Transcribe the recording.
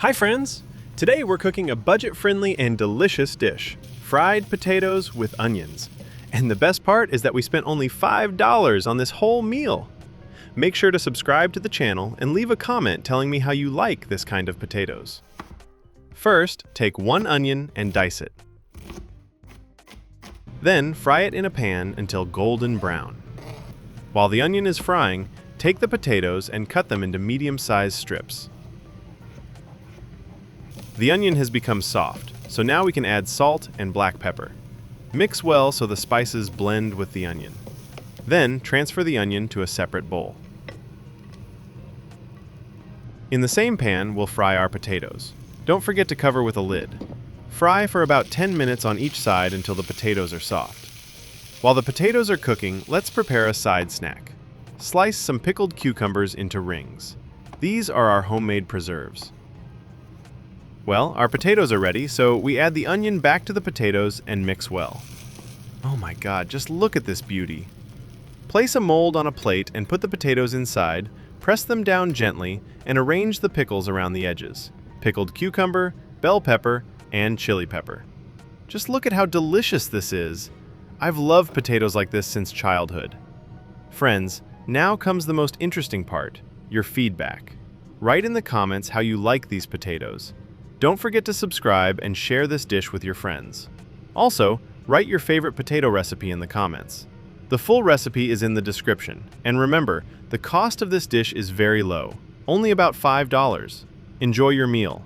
Hi friends! Today we're cooking a budget-friendly and delicious dish, fried potatoes with onions. And the best part is that we spent only $5 on this whole meal. Make sure to subscribe to the channel and leave a comment telling me how you like this kind of potatoes. First, take one onion and dice it. Then fry it in a pan until golden brown. While the onion is frying, take the potatoes and cut them into medium-sized strips. The onion has become soft, so now we can add salt and black pepper. Mix well so the spices blend with the onion. Then transfer the onion to a separate bowl. In the same pan, we'll fry our potatoes. Don't forget to cover with a lid. Fry for about 10 minutes on each side until the potatoes are soft. While the potatoes are cooking, let's prepare a side snack. Slice some pickled cucumbers into rings. These are our homemade preserves. Well, our potatoes are ready, so we add the onion back to the potatoes and mix well. Oh my God, just look at this beauty. Place a mold on a plate and put the potatoes inside, press them down gently, and arrange the pickles around the edges. Pickled cucumber, bell pepper, and chili pepper. Just look at how delicious this is. I've loved potatoes like this since childhood. Friends, now comes the most interesting part, your feedback. Write in the comments how you like these potatoes. Don't forget to subscribe and share this dish with your friends. Also, write your favorite potato recipe in the comments. The full recipe is in the description. And remember, the cost of this dish is very low, only about $5. Enjoy your meal.